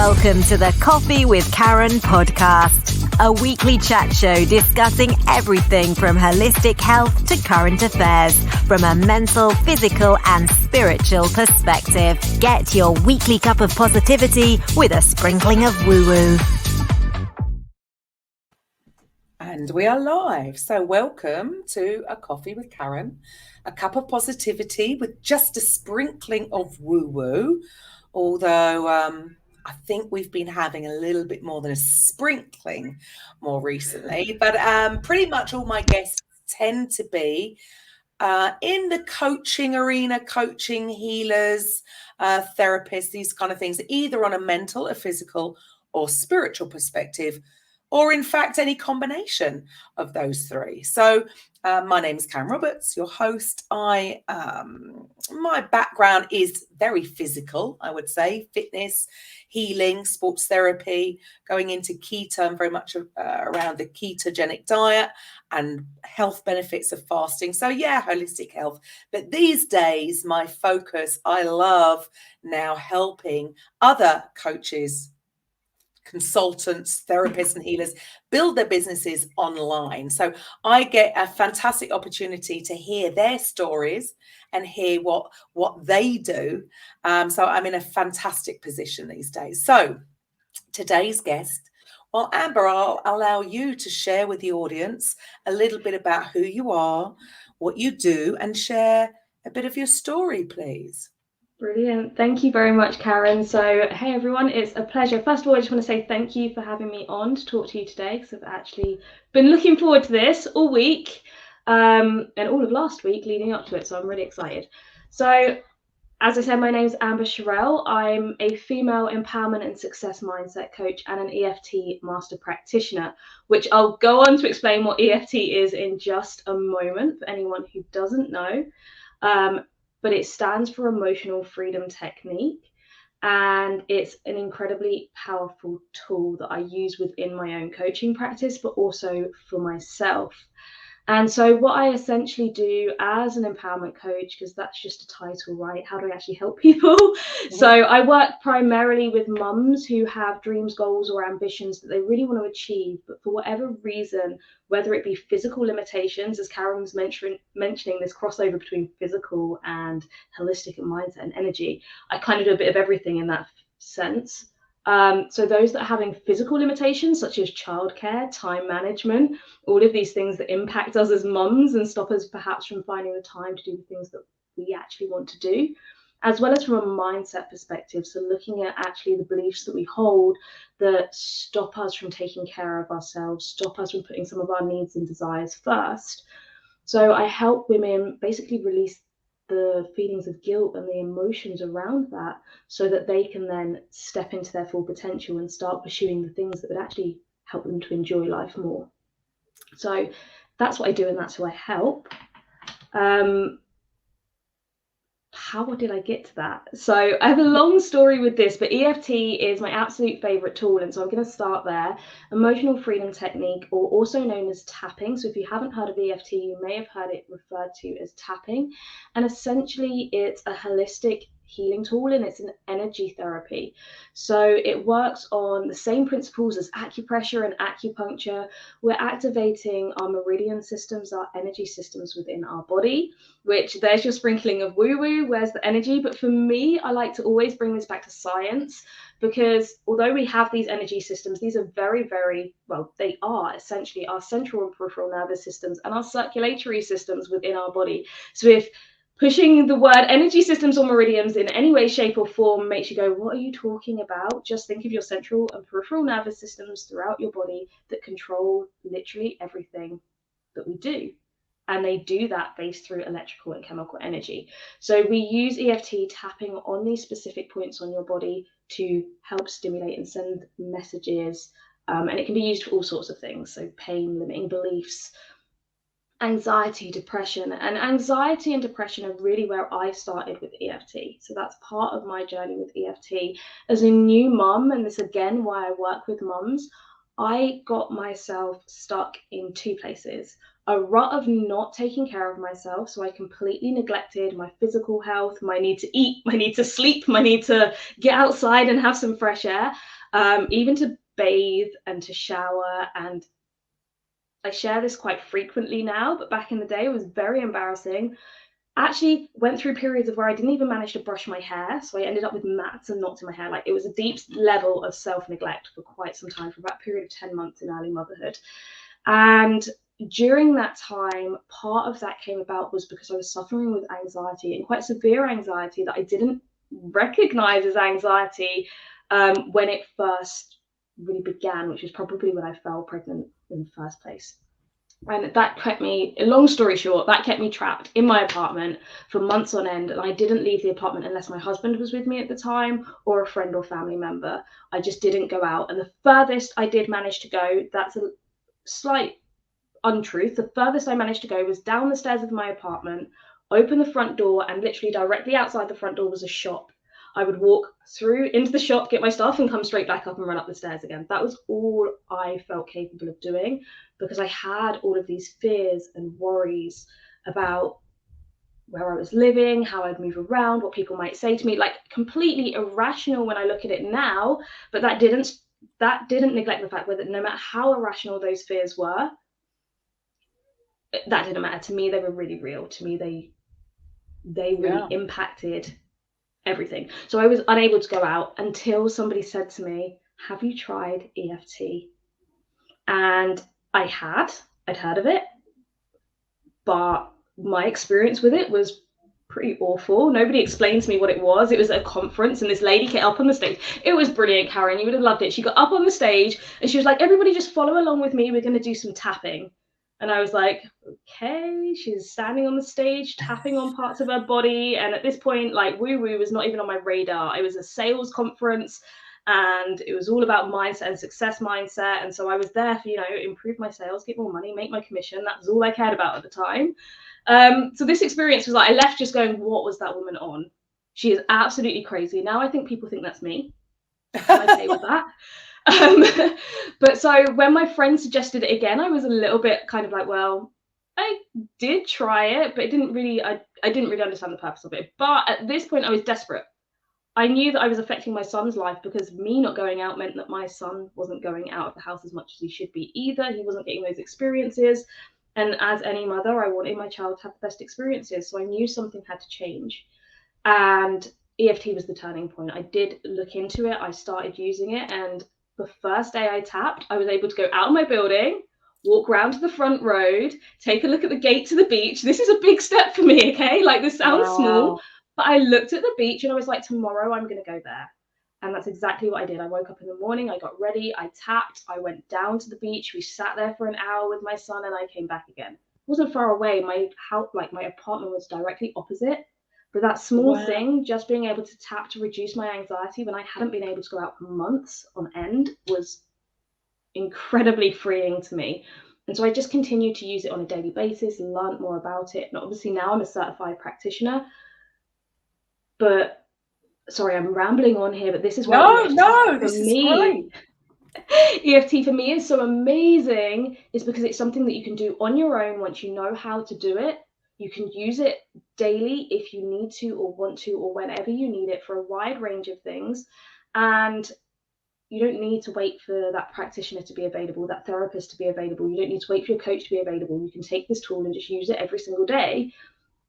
Welcome to the Coffee with Karen podcast, a weekly chat show discussing everything from holistic health to current affairs from a mental, physical and spiritual perspective. Get your weekly cup of positivity with a sprinkling of woo-woo. And we are live. So welcome to A Coffee with Karen, a cup of positivity with just a sprinkling of woo-woo. Although I think we've been having a little bit more than a sprinkling more recently. But pretty much all my guests tend to be in the coaching arena, coaching healers, therapists, these kind of things, either on a mental, a physical or spiritual perspective, or in fact, any combination of those three. So my name is Karen Roberts, your host. My background is very physical, I would say, fitness, healing, sports therapy, going into keto, very much around the ketogenic diet and health benefits of fasting. So yeah, holistic health. But these days, my focus, I love now helping other coaches, consultants, therapists and healers build their businesses online. So I get a fantastic opportunity to hear their stories and hear what they do. So I'm in a fantastic position these days. So today's guest, well, Amber, I'll allow you to share with the audience a little bit about who you are, what you do, and share a bit of your story, please. Brilliant. Thank you very much, Karen. So, hey everyone, it's a pleasure. First of all, I just want to say thank you for having me on to talk to you today, because I've actually been looking forward to this all week and all of last week leading up to it. So I'm really excited. So, as I said, my name is Amber Cherelle. I'm a female empowerment and success mindset coach and an EFT Master Practitioner, which I'll go on to explain what EFT is in just a moment for anyone who doesn't know. But it stands for Emotional Freedom Technique, and it's an incredibly powerful tool that I use within my own coaching practice, but also for myself. And so what I essentially do as an empowerment coach, because that's just a title, right? How do I actually help people? So I work primarily with mums who have dreams, goals, or ambitions that they really want to achieve, but for whatever reason, whether it be physical limitations, as Karen was mentioning this crossover between physical and holistic and mindset and energy, I kind of do a bit of everything in that sense. So those that are having physical limitations, such as childcare, time management, all of these things that impact us as mums and stop us perhaps from finding the time to do the things that we actually want to do, as well as from a mindset perspective. So looking at actually the beliefs that we hold that stop us from taking care of ourselves, stop us from putting some of our needs and desires first. So I help women basically release the feelings of guilt and the emotions around that, so that they can then step into their full potential and start pursuing the things that would actually help them to enjoy life more. So that's what I do, and that's who I help. How did I get to that? So I have a long story with this, but EFT is my absolute favorite tool. And so I'm going to start there. Emotional Freedom Technique, or also known as tapping. So if you haven't heard of EFT, you may have heard it referred to as tapping. And essentially it's a holistic healing tool, and it's an energy therapy. So it works on the same principles as acupressure and acupuncture. We're activating our meridian systems, our energy systems within our body, which there's your sprinkling of woo-woo, where's the energy? But for me, I like to always bring this back to science, because although we have these energy systems, these are very, very, well, they are essentially our central and peripheral nervous systems and our circulatory systems within our body. So if pushing the word energy systems or meridians in any way, shape or form makes you go, what are you talking about? Just think of your central and peripheral nervous systems throughout your body that control literally everything that we do. And they do that based through electrical and chemical energy. So we use EFT tapping on these specific points on your body to help stimulate and send messages. And it can be used for all sorts of things. So pain, limiting beliefs, anxiety, depression. And anxiety and depression are really where I started with EFT. So that's part of my journey with EFT. As a new mum, and this again why I work with mums, I got myself stuck in two places. a rut of not taking care of myself. So I completely neglected my physical health, my need to eat, my need to sleep, my need to get outside and have some fresh air, even to bathe and to shower. And I share this quite frequently now, but back in the day it was very embarrassing. Actually went through periods of where I didn't even manage to brush my hair. So I ended up with mats and knots in my hair. Like, it was a deep level of self-neglect for quite some time, for about a period of 10 months in early motherhood. And during that time, part of that came about was because I was suffering with anxiety, and quite severe anxiety that I didn't recognize as anxiety when it first really began, which was probably when I fell pregnant in the first place. And that kept me, long story short, that kept me trapped in my apartment for months on end. And I didn't leave the apartment unless my husband was with me at the time, or a friend or family member. I just didn't go out. And the furthest I did manage to go, that's a slight untruth, the furthest I managed to go was down the stairs of my apartment, open the front door, and literally directly outside the front door was a shop. I would walk through into the shop, get my stuff, and come straight back up and run up the stairs again. That was all I felt capable of doing, because I had all of these fears and worries about where I was living, how I'd move around, what people might say to me, like completely irrational when I look at it now. But that didn't neglect the fact that no matter how irrational those fears were, that didn't matter. To me, they were really real. To me, they really impacted everything. So I was unable to go out until somebody said to me, have you tried EFT? And I'd heard of it, but my experience with it was pretty awful. Nobody explained to me what it was. It was at a conference and this lady came up on the stage. It was brilliant, Karen. You would have loved it. She got up on the stage and she was like, everybody just follow along with me. We're going to do some tapping. And I was like, okay. She's standing on the stage, tapping on parts of her body. And at this point, like, woo-woo was not even on my radar. It was a sales conference and it was all about mindset and success mindset. And so I was there for, improve my sales, get more money, make my commission. That was all I cared about at the time. So this experience was like, I left just going, what was that woman on? She is absolutely crazy. Now I think people think that's me. I'm okay with that. But so when my friend suggested it again, I was a little bit kind of like, well, I did try it, but it didn't really, I didn't really understand the purpose of it. But at this point I was desperate. I knew that I was affecting my son's life, because me not going out meant that my son wasn't going out of the house as much as he should be either. He wasn't getting those experiences. And as any mother, I wanted my child to have the best experiences. So I knew something had to change. And EFT was the turning point. I did look into it. I started using it. And the first day I tapped, I was able to go out of my building, walk around to the front road, take a look at the gate to the beach. This is a big step for me, okay? Like, this sounds small, but I looked at the beach and I was like, tomorrow I'm going to go there. And that's exactly what I did. I woke up in the morning, I got ready, I tapped, I went down to the beach, we sat there for an hour with my son, and I came back again. It wasn't far away. My house, like my apartment, was directly opposite. But that small thing, just being able to tap to reduce my anxiety when I hadn't been able to go out for months on end, was incredibly freeing to me. And so I just continued to use it on a daily basis, learned more about it. And obviously now I'm a certified practitioner. But sorry, I'm rambling on here, but this is why this is great. EFT for me is so amazing, is because it's something that you can do on your own once you know how to do it. You can use it daily if you need to or want to, or whenever you need it, for a wide range of things. And you don't need to wait for that practitioner to be available, that therapist to be available. You don't need to wait for your coach to be available. You can take this tool and just use it every single day.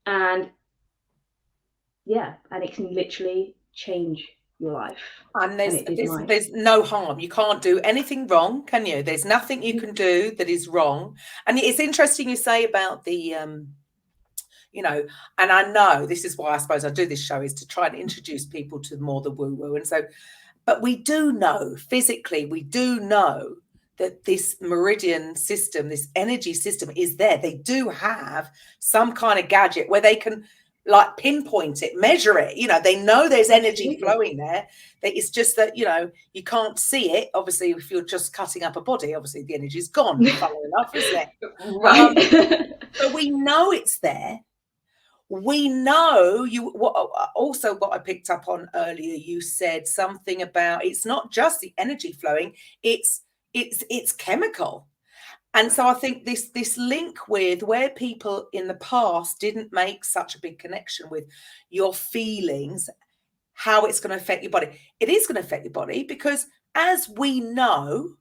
And it can literally change your life. And there's no harm. You can't do anything wrong, can you? There's nothing you can do that is wrong. And it's interesting you say about the and I know this is why I suppose I do this show, is to try and introduce people to more the woo-woo. And so, but we do know physically, that this meridian system, this energy system is there. They do have some kind of gadget where they can like pinpoint it, measure it. They know there's energy flowing there. It's just that, you can't see it. Obviously, if you're just cutting up a body, obviously the energy's gone, funnily enough, isn't it? Right. But we know it's there. We know what I picked up on earlier, you said something about it's not just the energy flowing, it's chemical. And so I think this link with where people in the past didn't make such a big connection with your feelings, how it's going to affect your body. It is going to affect your body because, as we know,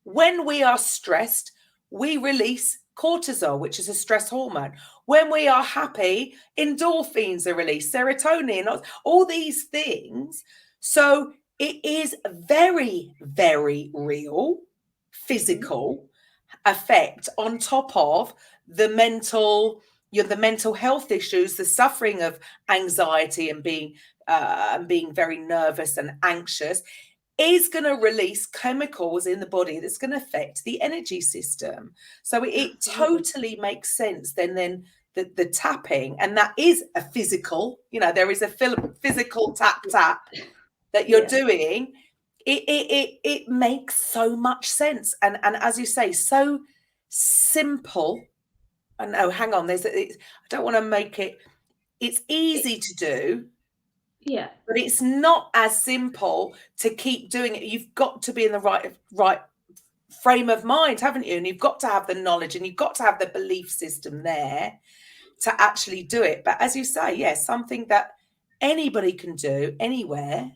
when we are stressed, we release cortisol, which is a stress hormone. When we are happy, endorphins are released, serotonin, all these things. So it is very, very real, physical effect on top of the mental health issues, the suffering of anxiety and being very nervous and anxious is going to release chemicals in the body that's going to affect the energy system. So it totally makes sense then the tapping, and that is a physical, there is a physical tap that you're doing. It makes so much sense, and as you say, so simple. And oh, hang on, I don't want to make it. It's easy to do, but it's not as simple to keep doing it. You've got to be in the right frame of mind, haven't you? And you've got to have the knowledge, and you've got to have the belief system there to actually do it. But as you say, yes, something that anybody can do anywhere.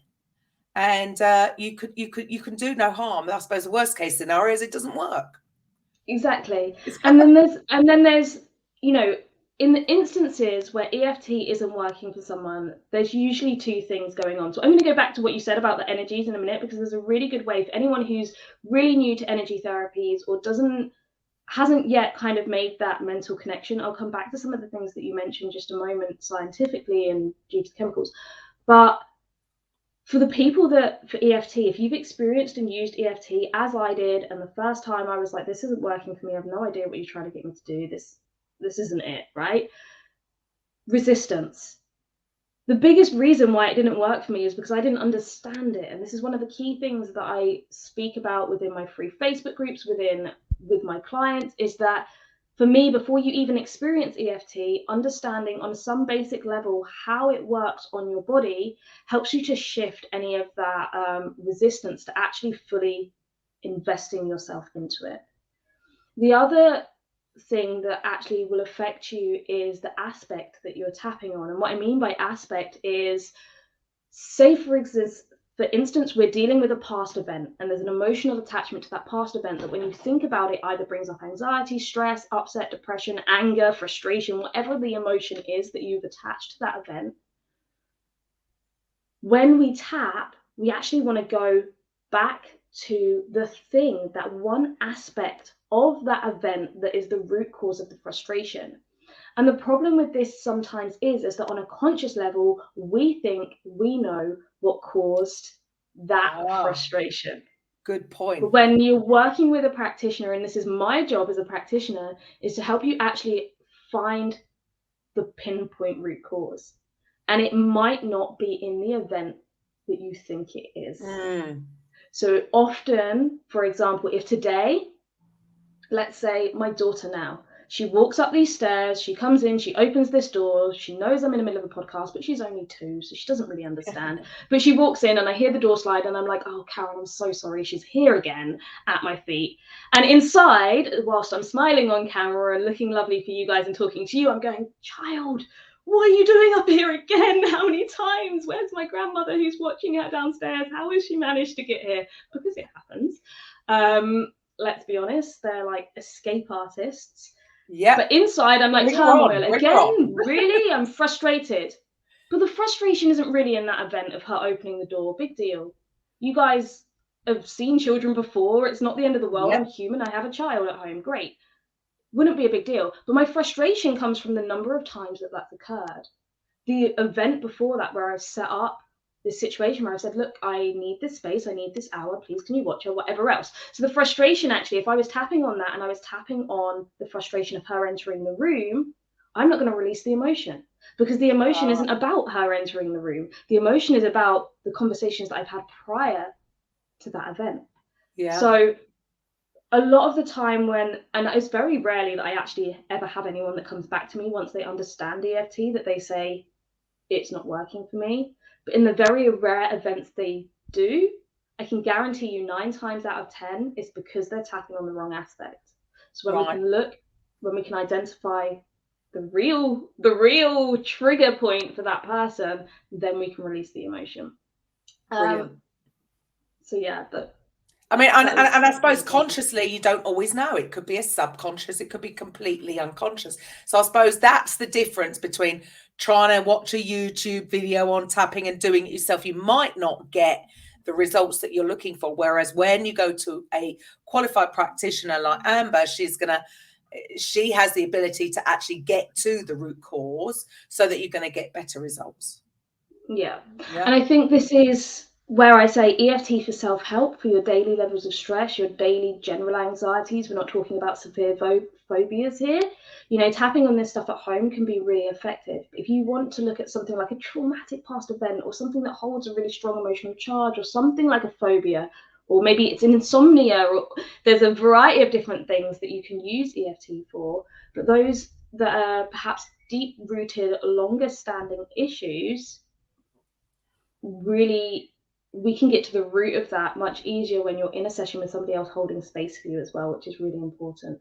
And you can do no harm. I suppose the worst case scenario is it doesn't work. Exactly. And then there's in the instances where EFT isn't working for someone, there's usually two things going on. So I'm going to go back to what you said about the energies in a minute, because there's a really good way for anyone who's really new to energy therapies or hasn't yet kind of made that mental connection. I'll come back to some of the things that you mentioned just a moment scientifically and due to chemicals. But for the people for EFT, if you've experienced and used EFT as I did, and the first time I was like, this isn't working for me, I have no idea what you're trying to get me to do, this isn't it, right? Resistance. The biggest reason why it didn't work for me is because I didn't understand it. And this is one of the key things that I speak about within my free Facebook groups, with my clients, is that for me, before you even experience EFT, understanding on some basic level how it works on your body helps you to shift any of that resistance to actually fully investing yourself into it. The other thing that actually will affect you is the aspect that you're tapping on. And what I mean by aspect is, say for instance, we're dealing with a past event and there's an emotional attachment to that past event that when you think about it either brings up anxiety, stress, upset, depression, anger, frustration, whatever the emotion is that you've attached to that event. When we tap, we actually want to go back to the thing, that one aspect of that event that is the root cause of the frustration. And the problem with this sometimes is that on a conscious level, we think we know what caused that frustration. Good point. But when you're working with a practitioner, and this is my job as a practitioner, is to help you actually find the pinpoint root cause. And it might not be in the event that you think it is. So often, for example, if today, let's say my daughter now, she walks up these stairs, she comes in, she opens this door, she knows I'm in the middle of a podcast, but she's only 2, so she doesn't really understand. But she walks in and I hear the door slide and I'm like, oh, Karen, I'm so sorry. She's here again at my feet. And inside, whilst I'm smiling on camera and looking lovely for you guys and talking to you, I'm going, child, what are you doing up here again? How many times? Where's my grandmother who's watching her downstairs? How has she managed to get here? Because it happens. Let's be honest, they're like escape artists. Yeah. But inside, I'm like, turmoil again. Really? I'm frustrated. But the frustration isn't really in that event of her opening the door. Big deal. You guys have seen children before. It's not the end of the world. I'm human. I have a child at home. Great. Wouldn't be a big deal. But my frustration comes from the number of times that that's occurred. The event before that where I've set up this situation where I said, look, I need this space, I need this hour, please can you watch her, whatever else. So the frustration, actually, if I was tapping on that and I was tapping on the frustration of her entering the room, I'm not going to release the emotion, because the emotion isn't about her entering the room. The emotion is about the conversations that I've had prior to that event. Yeah. So a lot of the time and it's very rarely that I actually ever have anyone that comes back to me once they understand EFT that they say, it's not working for me. But in the very rare events they do, I can guarantee you 9 times out of 10, it's because they're tapping on the wrong aspect. So when we can identify the real trigger point for that person, then we can release the emotion. Brilliant. So yeah, I mean, and I suppose consciously, you don't always know. It could be a subconscious, it could be completely unconscious. So I suppose that's the difference between trying to watch a YouTube video on tapping and doing it yourself. You might not get the results that you're looking for. Whereas when you go to a qualified practitioner like Amber, she has the ability to actually get to the root cause so that you're going to get better results. Yeah. And I think this is where I say EFT for self-help, for your daily levels of stress, your daily general anxieties. We're not talking about severe phobias here. You know, tapping on this stuff at home can be really effective. If you want to look at something like a traumatic past event, or something that holds a really strong emotional charge, or something like a phobia, or maybe it's an insomnia, or there's a variety of different things that you can use EFT for. But those that are perhaps deep-rooted, longer-standing issues, really, we can get to the root of that much easier when you're in a session with somebody else holding space for you as well, which is really important.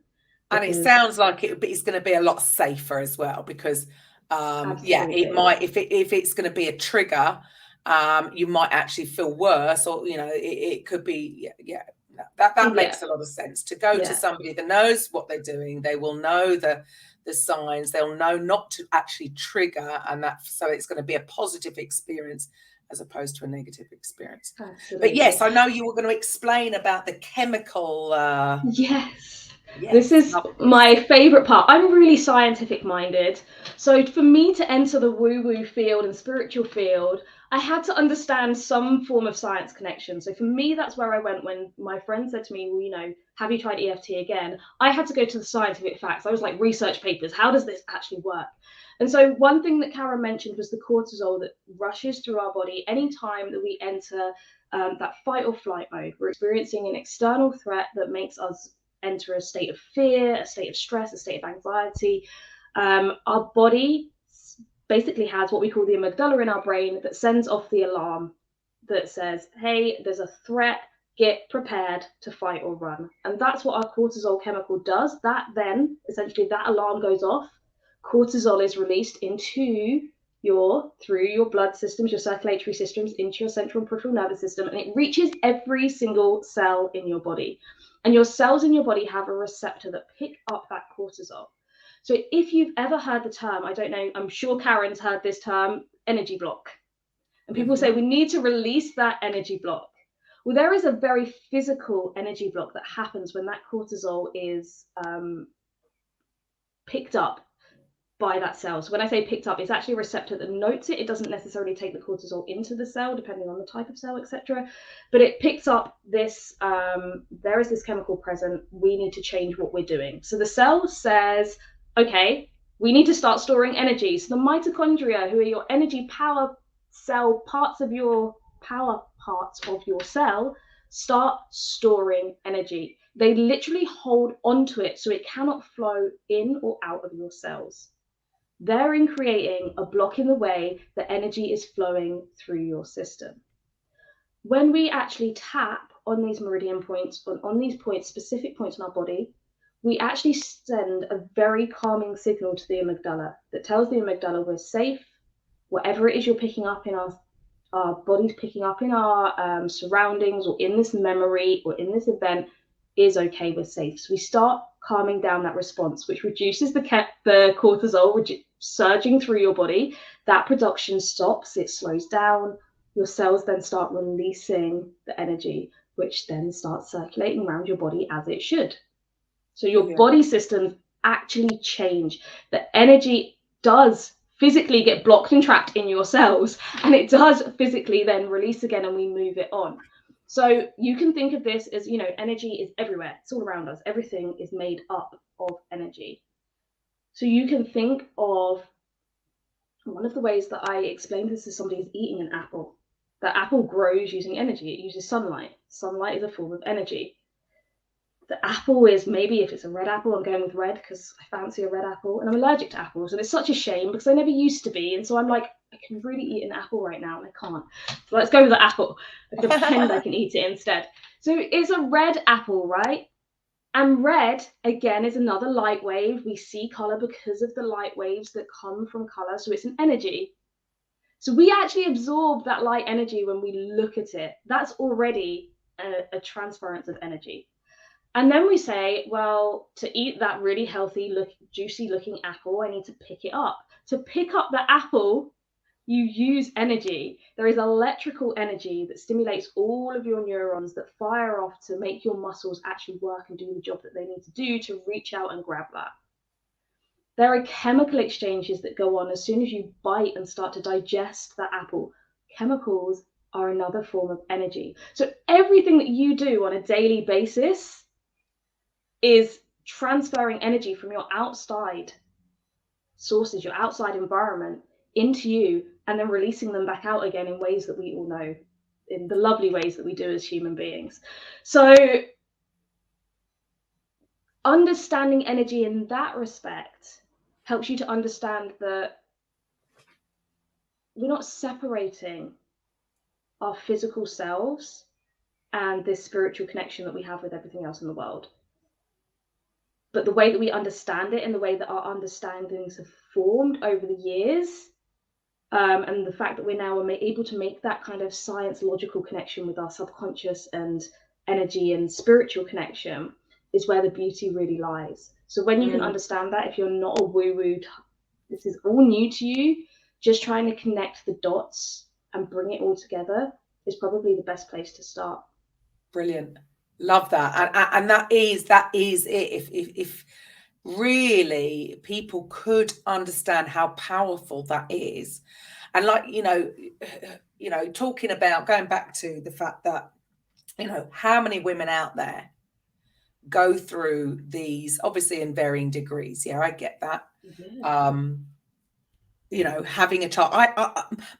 And it sounds like it's going to be a lot safer as well, because it might, if it's going to be a trigger, you might actually feel worse, or it could be that makes a lot of sense to go to somebody that knows what they're doing. They will know the signs, they'll know not to actually trigger, and so it's going to be a positive experience as opposed to a negative experience. Absolutely. But yes, I know you were going to explain about the chemical. Yes, this is my favorite part. I'm really scientific minded. So for me to enter the woo-woo field and spiritual field, I had to understand some form of science connection. So for me, that's where I went when my friend said to me, well, have you tried EFT again? I had to go to the scientific facts. I was like, research papers, how does this actually work? And so one thing that Karen mentioned was the cortisol that rushes through our body anytime that we enter that fight or flight mode. We're experiencing an external threat that makes us enter a state of fear, a state of stress, a state of anxiety. Our body basically has what we call the amygdala in our brain that sends off the alarm that says, hey, there's a threat, get prepared to fight or run. And that's what our cortisol chemical does. That then, essentially, that alarm goes off. Cortisol is released through your blood systems, your circulatory systems, into your central and peripheral nervous system, and it reaches every single cell in your body. And your cells in your body have a receptor that pick up that cortisol. So if you've ever heard the term, I don't know, I'm sure Karen's heard this term, energy block. And people say we need to release that energy block. Well, there is a very physical energy block that happens when that cortisol is picked up by that cell. So when I say picked up, it's actually a receptor that notes it. It doesn't necessarily take the cortisol into the cell, depending on the type of cell, etc. But it picks up this, there is this chemical present, we need to change what we're doing. So the cell says, okay, we need to start storing energy. So the mitochondria, who are your energy power cell, parts of your cell, start storing energy. They literally hold onto it so it cannot flow in or out of your cells. Therein creating a block in the way that energy is flowing through your system. When we actually tap on these meridian points, on these points, specific points in our body, we actually send a very calming signal to the amygdala that tells the amygdala we're safe. Whatever it is you're picking up in our body's picking up in our surroundings, or in this memory, or in this event, is okay, we're safe. So we start calming down that response, which reduces the cortisol surging through your body. That production stops, it slows down. Your cells then start releasing the energy, which then starts circulating around your body as it should. So your body systems actually change. The energy does physically get blocked and trapped in your cells, and it does physically then release again, and we move it on. So you can think of this as, energy is everywhere. It's all around us. Everything is made up of energy. So you can think of, one of the ways that I explain this is somebody is eating an apple. The apple grows using energy. It uses sunlight. Sunlight is a form of energy. The apple is, maybe if it's a red apple, I'm going with red because I fancy a red apple, and I'm allergic to apples, and it's such a shame because I never used to be, and so I'm like, I can really eat an apple right now and I can't. So let's go with the apple. I can pretend I can eat it instead. So it's a red apple, right? And red, again, is another light wave. We see color because of the light waves that come from color. So it's an energy. So we actually absorb that light energy when we look at it. That's already a transference of energy. And then we say, well, to eat that really healthy, juicy looking apple, I need to pick it up. To pick up the apple, you use energy. There is electrical energy that stimulates all of your neurons that fire off to make your muscles actually work and do the job that they need to do to reach out and grab that. There are chemical exchanges that go on as soon as you bite and start to digest that apple. Chemicals are another form of energy. So everything that you do on a daily basis is transferring energy from your outside sources, your outside environment, into you, and then releasing them back out again in ways that we all know, in the lovely ways that we do as human beings. So understanding energy in that respect helps you to understand that we're not separating our physical selves and this spiritual connection that we have with everything else in the world. But the way that we understand it and the way that our understandings have formed over the years, and the fact that we're now able to make that kind of science logical connection with our subconscious and energy and spiritual connection is where the beauty really lies. So when you can understand that, if you're not a woo-woo, this is all new to you, just trying to connect the dots and bring it all together is probably the best place to start. Brilliant. Love that. And that is it. If really people could understand how powerful that is. And like, talking about going back to the fact that, how many women out there go through these, obviously in varying degrees. Yeah, I get that. Yeah. Having a child.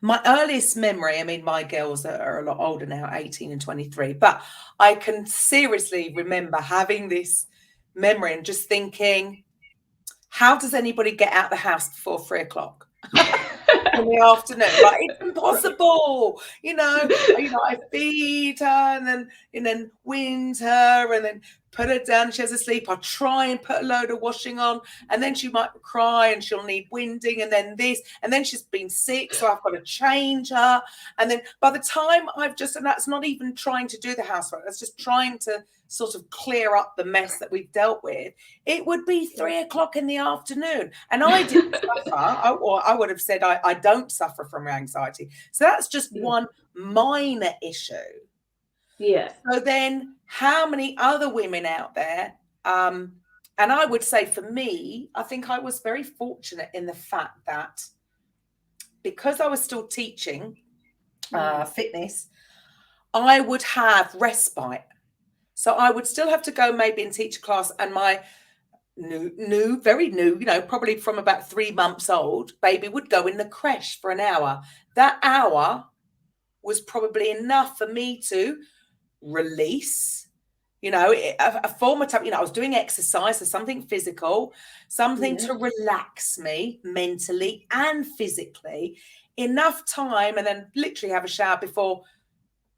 My earliest memory, I mean, my girls are a lot older now, 18 and 23, but I can seriously remember having this memory and just thinking, how does anybody get out the house before 3:00 in the afternoon? Like, it's impossible. I feed her and then wind her and then put her down. She has a sleep. I try and put a load of washing on, and then she might cry and she'll need winding, and then this, and then she's been sick, so I've got to change her. And then by the time and that's not even trying to do the housework, that's just trying to sort of clear up the mess that we've dealt with, it would be 3:00 in the afternoon. And I didn't suffer, or I would have said I don't suffer from anxiety. So that's just one minor issue. Yeah. So then how many other women out there? And I would say for me, I think I was very fortunate in the fact that because I was still teaching fitness, I would have respite. So I would still have to go maybe and teach a class, and my very new, probably from about 3 months old, baby would go in the creche for an hour. That hour was probably enough for me to release, a form of time. I was doing exercise, so something physical, something to relax me mentally and physically, enough time, and then literally have a shower before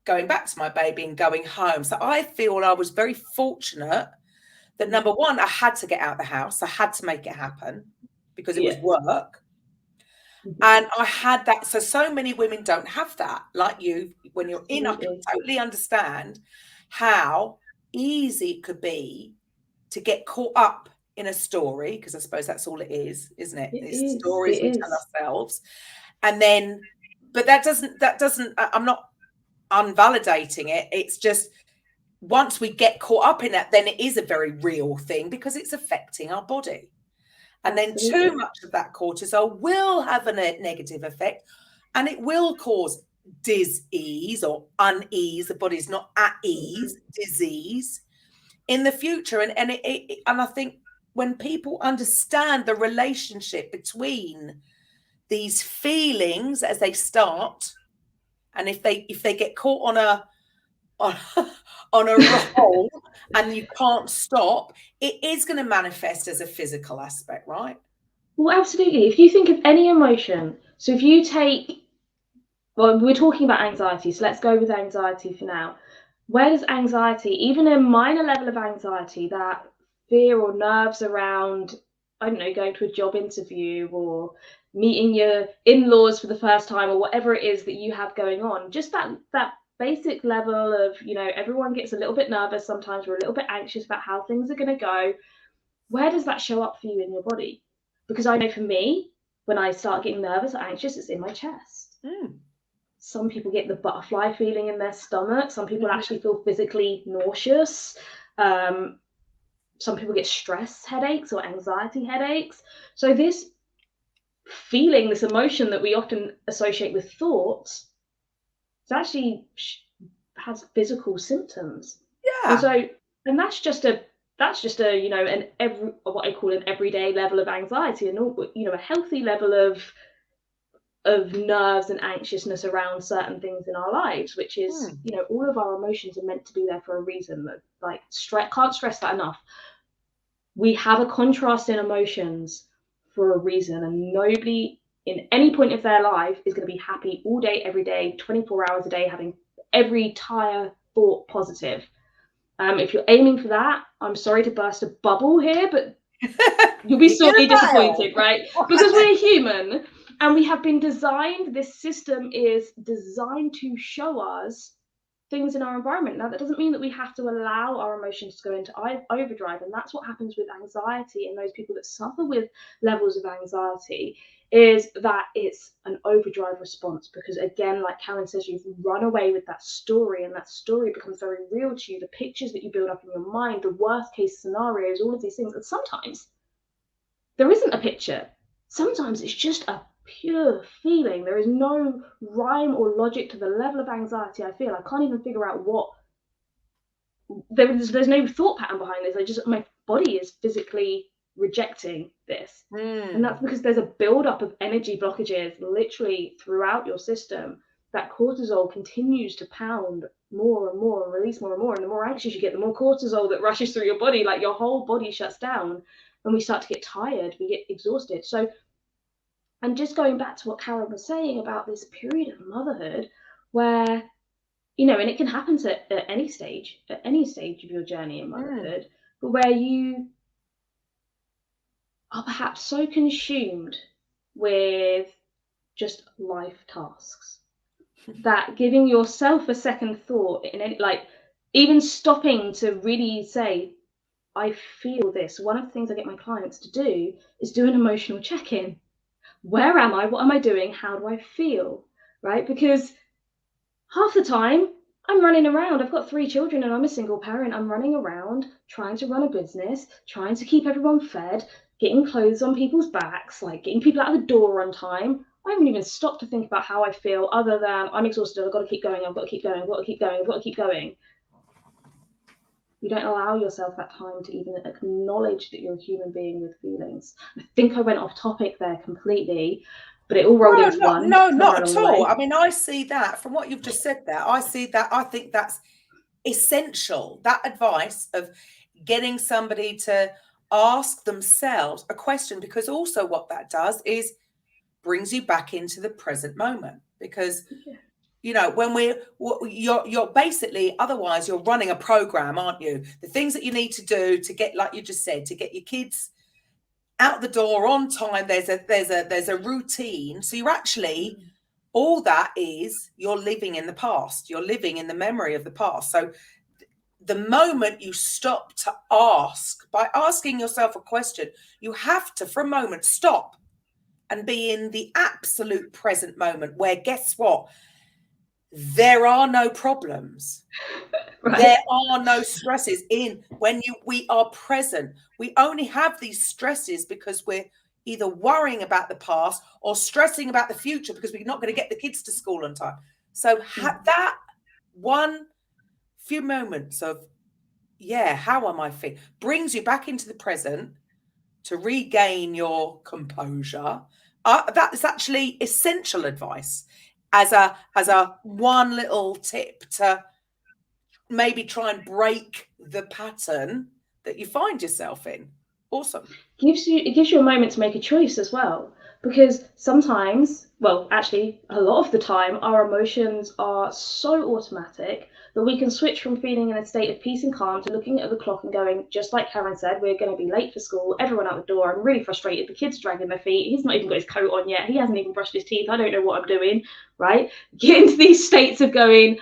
going back to my baby and going home. So I feel I was very fortunate that, number one, I had to get out of the house. I had to make it happen because it was work. And I had that. So many women don't have that. Like you, when you're in, I can totally understand how easy it could be to get caught up in a story, because I suppose that's all it is, isn't it? It's stories we tell ourselves. And then, but that doesn't, I'm not unvalidating it. It's just, once we get caught up in that, then it is a very real thing because it's affecting our body. And then too much of that cortisol will have a negative effect, and it will cause dis-ease or unease. The body's not at ease, disease in the future. And I think when people understand the relationship between these feelings as they start, and if they get caught on a roll and you can't stop, it is going to manifest as a physical aspect, right? Well, absolutely. If you think of any emotion, so if you take, well, we're talking about anxiety, so let's go with anxiety for now. where does anxiety, even a minor level of anxiety, that fear or nerves around, I don't know, going to a job interview or meeting your in-laws for the first time, or whatever it is that you have going on, just that basic level of, you know, everyone gets a little bit nervous sometimes, we're a little bit anxious about how things are going to go. Where does that show up for you in your body? Because I know for me, when I start getting nervous or anxious, it's in my chest. Some people get the butterfly feeling in their stomach. Some people actually feel physically nauseous. Some people get stress headaches or anxiety headaches. So this feeling, this emotion that we often associate with thoughts, it actually has physical symptoms. Yeah. And that's just a you know, what I call an everyday level of anxiety, and, you know, a healthy level of nerves and anxiousness around certain things in our lives, which is, you know, all of our emotions are meant to be there for a reason. Like, can't stress that enough. We have a contrast in emotions for a reason, and nobody in any point of their life is going to be happy all day, every day, 24 hours a day, having every entire thought positive. If you're aiming for that, I'm sorry to burst a bubble here, but you'll be sorely disappointed, right? Because we're human and we have been designed, this system is designed to show us things in our environment. Now, that doesn't mean that we have to allow our emotions to go into overdrive. And that's what happens with anxiety, and those people that suffer with levels of anxiety, is that it's an overdrive response. Because again, like Karen says, you've run away with that story, and that story becomes very real to you. The pictures that you build up in your mind, the worst case scenarios, all of these things. And sometimes there isn't a picture. Sometimes it's just a pure feeling. There is no rhyme or logic to the level of anxiety I feel. I can't even figure out what. There's no thought pattern behind this. My body is physically rejecting this. And that's because there's a buildup of energy blockages literally throughout your system. That cortisol continues to pound more and more and release more and more. And the more anxious you get, the more cortisol that rushes through your body. Like, your whole body shuts down, and we start to get tired, we get exhausted. So, and just going back to what Karen was saying about this period of motherhood, where, you know, and it can happen at any stage of your journey in motherhood, but where you are perhaps so consumed with just life tasks that giving yourself a second thought, like even stopping to really say, I feel this. One of the things I get my clients to do is do an emotional check-in. Where am I? What am I doing? How do I feel? Right? Because half the time I'm running around. I've got 3 children and I'm a single parent. I'm running around trying to run a business, trying to keep everyone fed, getting clothes on people's backs, like getting people out of the door on time. I haven't even stopped to think about how I feel, other than I'm exhausted. I've got to keep going. I've got to keep going. I've got to keep going. I've got to keep going. You don't allow yourself that time to even acknowledge that you're a human being with feelings. I think I went off topic there completely, but it all rolled into one. No, not at all. I mean, I see that from what you've just said there. I see that. I think that's essential. That advice of getting somebody to ask themselves a question, because also what that does is brings you back into the present moment. Because you know, when you're basically, otherwise you're running a program, aren't you? The things that you need to do to get, like you just said, to get your kids out the door on time, there's a routine. So you're actually, all that is, you're living in the past. You're living in the memory of the past. So the moment you stop to ask, by asking yourself a question, you have to, for a moment, stop and be in the absolute present moment, where, guess what? There are no problems. Right. There are no stresses when we are present. We only have these stresses because we're either worrying about the past or stressing about the future because we're not going to get the kids to school on time. So that one few moments of, how am I feeling, brings you back into the present to regain your composure. That is actually essential advice. As a one little tip to maybe try and break the pattern that you find yourself in. Awesome. It gives you a moment to make a choice as well, because sometimes well, actually, a lot of the time, our emotions are so automatic that we can switch from feeling in a state of peace and calm to looking at the clock and going, just like Karen said, we're going to be late for school, everyone out the door, I'm really frustrated, the kid's dragging their feet, he's not even got his coat on yet, he hasn't even brushed his teeth, I don't know what I'm doing, right? Get into these states of going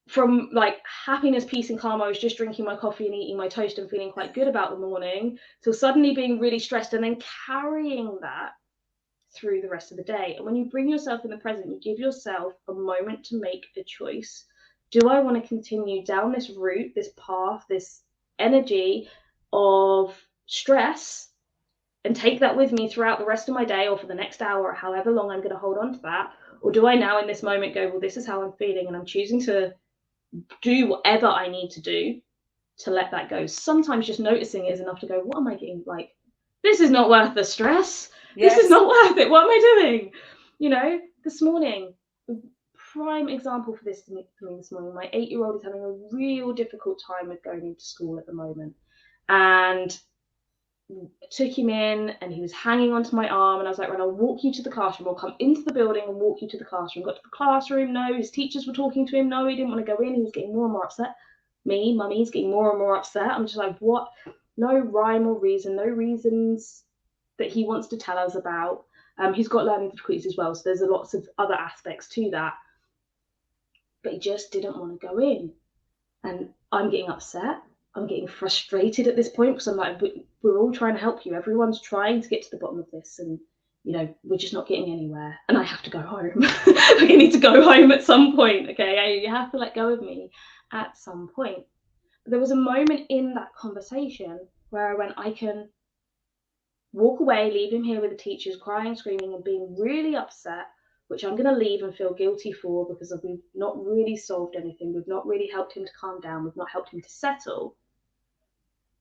from like happiness, peace and calm, I was just drinking my coffee and eating my toast and feeling quite good about the morning, till suddenly being really stressed and then carrying that through the rest of the day. And when you bring yourself in the present, you give yourself a moment to make a choice. Do I want to continue down this route, this path, this energy of stress and take that with me throughout the rest of my day or for the next hour or however long I'm going to hold on to that? Or do I now in this moment go, well, this is how I'm feeling and I'm choosing to do whatever I need to do to let that go? Sometimes just noticing it is enough to go, what am I getting? Like, this is not worth the stress. Yes. This is not worth it. What am I doing? You know, this morning, prime example for this for me this morning, my 8-year-old is having a real difficult time with going into school at the moment. And I took him in and he was hanging onto my arm and I was like, right, I'll walk you to the classroom. I'll come into the building and walk you to the classroom. Got to the classroom, no, his teachers were talking to him, no, he didn't want to go in. He was getting more and more upset. Mummy's getting more and more upset. I'm just like, what? No rhyme or reason, no reasons that he wants to tell us about. He's got learning difficulties as well, so there's lots of other aspects to that. But he just didn't want to go in. And I'm getting upset. I'm getting frustrated at this point because I'm like, we're all trying to help you. Everyone's trying to get to the bottom of this and, you know, we're just not getting anywhere. And I have to go home. I need to go home at some point, okay? You have to let go of me at some point. But there was a moment in that conversation where I went, I can walk away, leave him here with the teachers crying, screaming and being really upset, which I'm going to leave and feel guilty for because we've not really solved anything. We've not really helped him to calm down. We've not helped him to settle.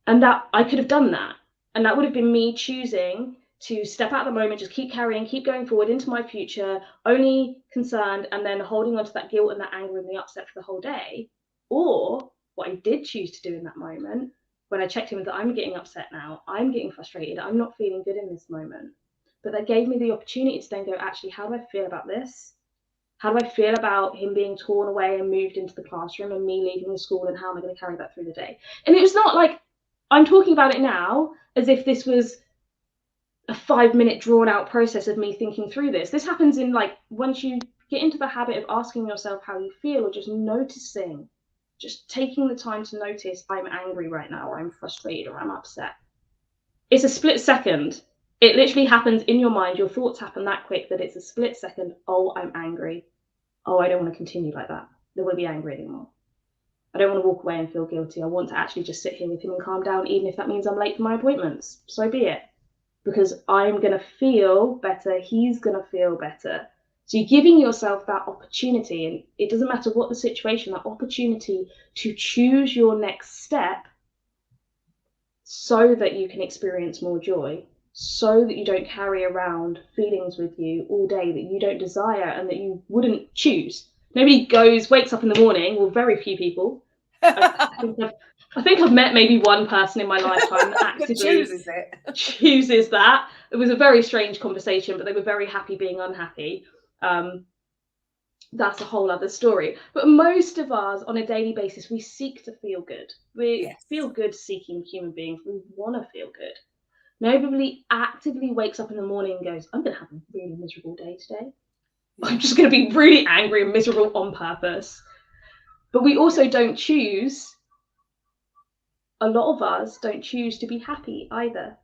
And that I could have done that. And that would have been me choosing to step out of the moment, just keep carrying, keep going forward into my future, only concerned and then holding on to that guilt and that anger and the upset for the whole day. Or what I did choose to do in that moment, when I checked in with that, I'm getting upset now, I'm getting frustrated, I'm not feeling good in this moment. But that gave me the opportunity to then go, actually, how do I feel about this? How do I feel about him being torn away and moved into the classroom and me leaving the school, and how am I going to carry that through the day? And it was not like, I'm talking about it now as if this was a 5-minute drawn out process of me thinking through this. This happens in like, once you get into the habit of asking yourself how you feel or just noticing, just taking the time to notice, I'm angry right now, or I'm frustrated, or I'm upset. It's a split second. It literally happens in your mind. Your thoughts happen that quick that it's a split second. Oh, I'm angry. Oh, I don't want to continue like that. I don't want to be angry anymore. I don't want to walk away and feel guilty. I want to actually just sit here with him and calm down, even if that means I'm late for my appointments. So be it. Because I'm going to feel better. He's going to feel better. So you're giving yourself that opportunity, and it doesn't matter what the situation, that opportunity to choose your next step so that you can experience more joy, so that you don't carry around feelings with you all day that you don't desire and that you wouldn't choose. Nobody wakes up in the morning, well, very few people. I think I've met maybe one person in my lifetime that actively chooses that. It was a very strange conversation, but they were very happy being unhappy. That's a whole other story. But most of us on a daily basis, we seek to feel good. We feel good seeking human beings. We want to feel good. Nobody actively wakes up in the morning and goes, I'm going to have a really miserable day today. I'm just going to be really angry and miserable on purpose. But we also don't choose, a lot of us don't choose to be happy either.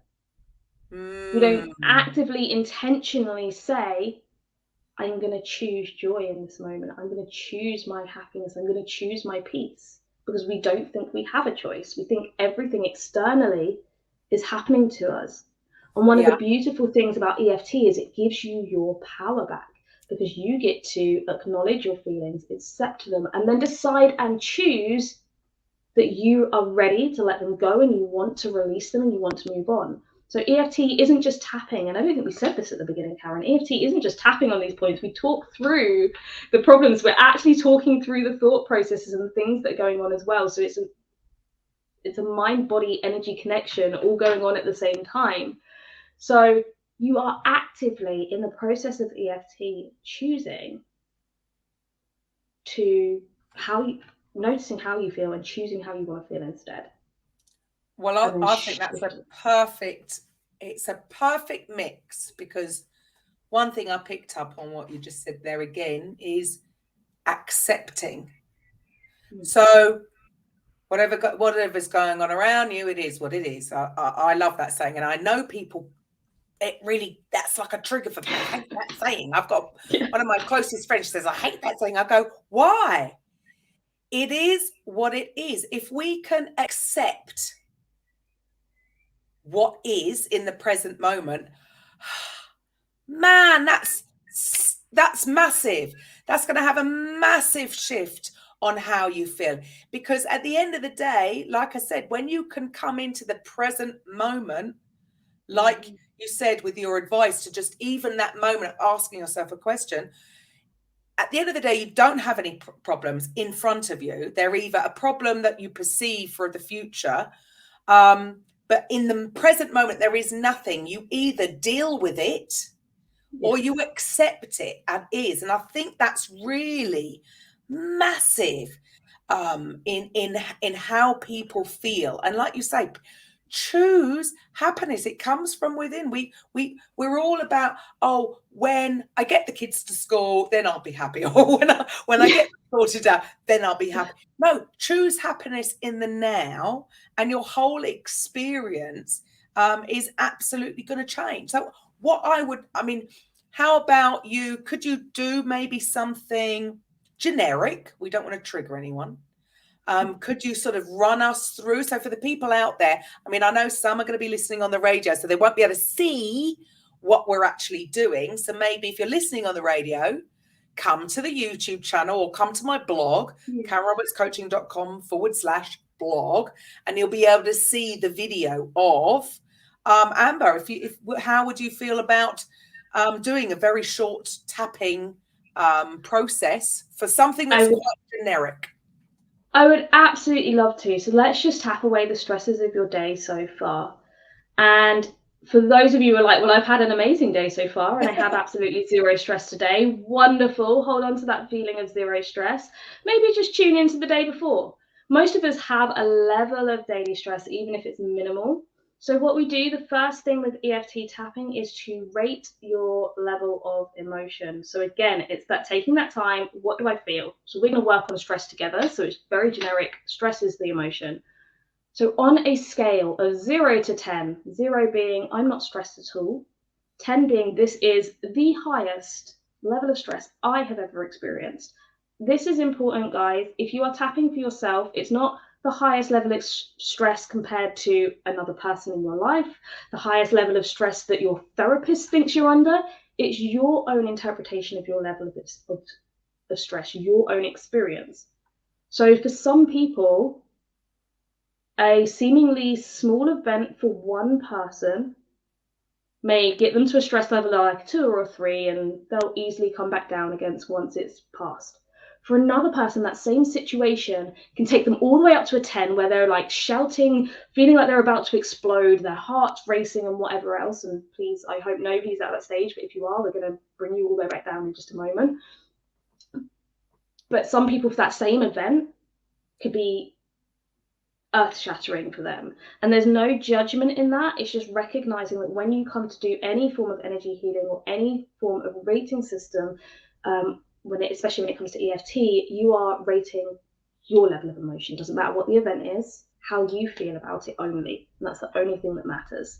We don't actively, intentionally say, I'm going to choose joy in this moment. I'm going to choose my happiness. I'm going to choose my peace, because we don't think we have a choice. We think everything externally is happening to us. And one of the beautiful things about EFT is it gives you your power back, because you get to acknowledge your feelings, accept them, and then decide and choose that you are ready to let them go and you want to release them and you want to move on. So EFT isn't just tapping, and I don't think we said this at the beginning, Karen. EFT isn't just tapping on these points. We talk through the problems. We're actually talking through the thought processes and the things that are going on as well. So it's a mind-body energy connection all going on at the same time. So you are actively in the process of EFT choosing to noticing how you feel and choosing how you want to feel instead. Well, I think that's it's a perfect mix, because one thing I picked up on what you just said there again is accepting. So whatever's going on around you, it is what it is. I love that saying, and I know people, that's like a trigger for me. I hate that saying. I've got one of my closest friends says, I hate that saying. I go, why? It is what it is. If we can accept what is in the present moment, man, that's massive. That's going to have a massive shift on how you feel, because at the end of the day, like I said, when you can come into the present moment, like you said with your advice, to just even that moment asking yourself a question, at the end of the day, you don't have any problems in front of you. They're either a problem that you perceive for the future, but in the present moment, there is nothing. You either deal with it or you accept it as is. And I think that's really massive in how people feel. And like you say, choose happiness. It comes from within. We're all about, oh, when I get the kids to school, then I'll be happy. Or when I get sorted out, then I'll be happy. No, choose happiness in the now, and your whole experience is absolutely going to change. So how about you? Could you do maybe something generic? We don't want to trigger anyone. Could you sort of run us through? So for the people out there, I know some are going to be listening on the radio, so they won't be able to see what we're actually doing. So maybe if you're listening on the radio, come to the YouTube channel or come to my blog, KarenRobertsCoaching.com/blog, and you'll be able to see the video of Amber. How would you feel about doing a very short tapping process for something that's quite generic? I would absolutely love to. So let's just tap away the stresses of your day so far. And for those of you who are like, well, I've had an amazing day so far and I have absolutely zero stress today. Wonderful. Hold on to that feeling of zero stress. Maybe just tune into the day before. Most of us have a level of daily stress, even if it's minimal. So what we do, the first thing with EFT tapping is to rate your level of emotion. So again, it's that taking that time, what do I feel? So we're going to work on stress together. So it's very generic. Stress is the emotion. So on a scale of 0 to 10, 0 being I'm not stressed at all, 10 being this is the highest level of stress I have ever experienced. This is important, guys. If you are tapping for yourself, it's not the highest level of stress compared to another person in your life, the highest level of stress that your therapist thinks you're under. It's your own interpretation of your level of stress, your own experience. So for some people, a seemingly small event for one person may get them to a stress level of like 2 or 3, and they'll easily come back down against once it's passed. For another person, that same situation can take them all the way up to a 10, where they're like shouting, feeling like they're about to explode, their heart's racing and whatever else. And please, I hope nobody's at that stage, but if you are, we're going to bring you all the way back down in just a moment. But some people for that same event could be earth-shattering for them, and there's no judgment in that. It's just recognizing that when you come to do any form of energy healing or any form of rating system, especially when it comes to EFT, you are rating your level of emotion. Doesn't matter what the event is, how you feel about it only, and that's the only thing that matters.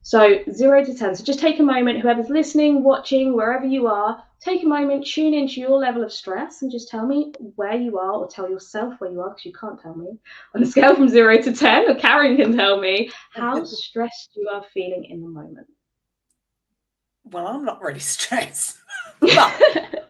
So 0 to 10. So just take a moment, whoever's listening, watching, wherever you are, take a moment, tune into your level of stress and just tell me where you are, or tell yourself where you are, because you can't tell me. On a scale from 0 to 10, or Karen can tell me how stressed you are feeling in the moment. Well, I'm not really stressed, but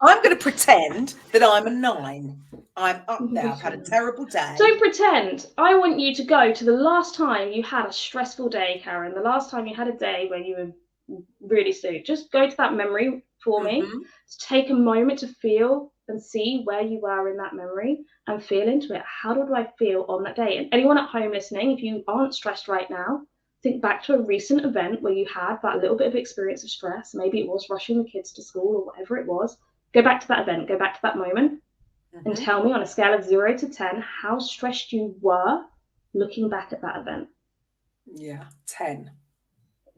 I'm going to pretend that I'm a 9. I'm up there. I've had a terrible day. Don't pretend. I want you to go to the last time you had a stressful day, Karen. The last time you had a day where you were really sick. Just go to that memory for me. Just take a moment to feel and see where you were in that memory and feel into it. How did I feel on that day? And anyone at home listening, if you aren't stressed right now, Think back to a recent event where you had that little bit of experience of stress. Maybe it was rushing the kids to school or whatever it was. Go back to that event, go back to that moment, and tell me on a scale of 0 to 10 how stressed you were looking back at that event. Yeah, 10.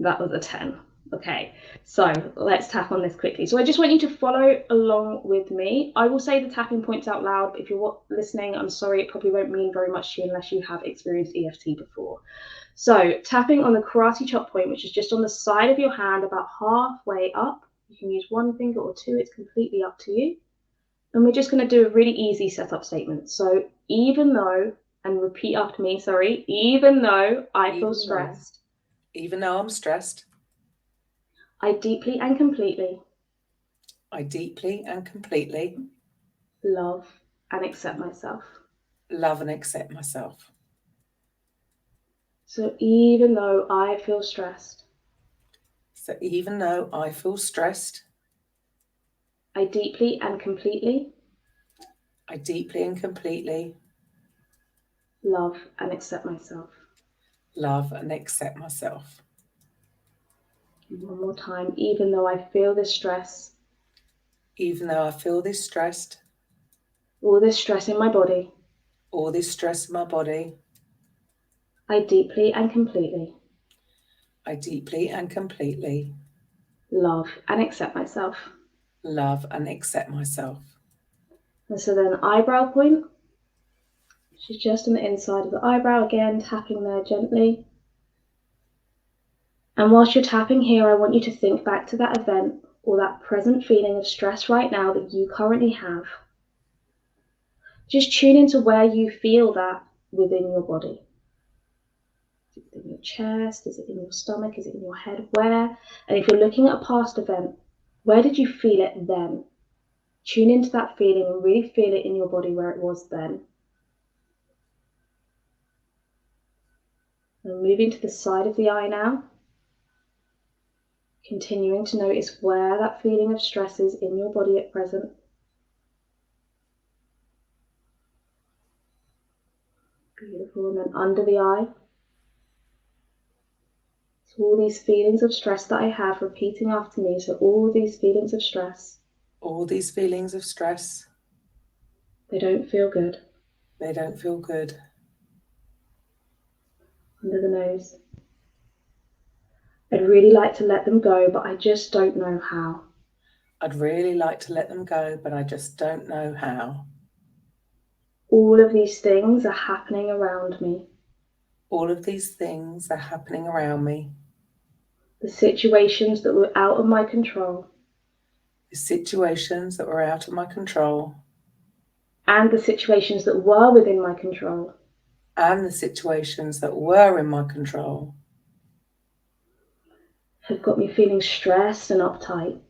That was a 10. Okay, so let's tap on this quickly. So I just want you to follow along with me. I will say the tapping points out loud, but if you're listening, I'm sorry, it probably won't mean very much to you unless you have experienced EFT before. So tapping on the karate chop point, which is just on the side of your hand, about halfway up. You can use one finger or two, it's completely up to you. And we're just going to do a really easy setup statement. So even though, and repeat after me, sorry, even though I feel stressed. Even though I'm stressed. I deeply and completely love and accept myself. Love and accept myself. So even though I feel stressed. So even though I feel stressed. I deeply and completely love and accept myself. Love and accept myself. One more time. Even though I feel this stress. Even though I feel this stressed. All this stress in my body. All this stress in my body. I deeply and completely love and accept myself. Love and accept myself. And so then eyebrow point. She's just on the inside of the eyebrow again, tapping there gently. And whilst you're tapping here, I want you to think back to that event or that present feeling of stress right now that you currently have. Just tune into where you feel that within your body. Is it in your chest? Is it in your stomach? Is it in your head? Where? And if you're looking at a past event, where did you feel it then? Tune into that feeling and really feel it in your body where it was then. And moving to the side of the eye now. Continuing to notice where that feeling of stress is in your body at present. Beautiful. And then under the eye. So all these feelings of stress that I have, repeating after me. So all these feelings of stress. All these feelings of stress. They don't feel good. They don't feel good. Under the nose. I'd really like to let them go, but I just don't know how. I'd really like to let them go, but I just don't know how. All of these things are happening around me. All of these things are happening around me. The situations that were out of my control. The situations that were out of my control. And the situations that were within my control. And the situations that were in my control. Have got me feeling stressed and uptight.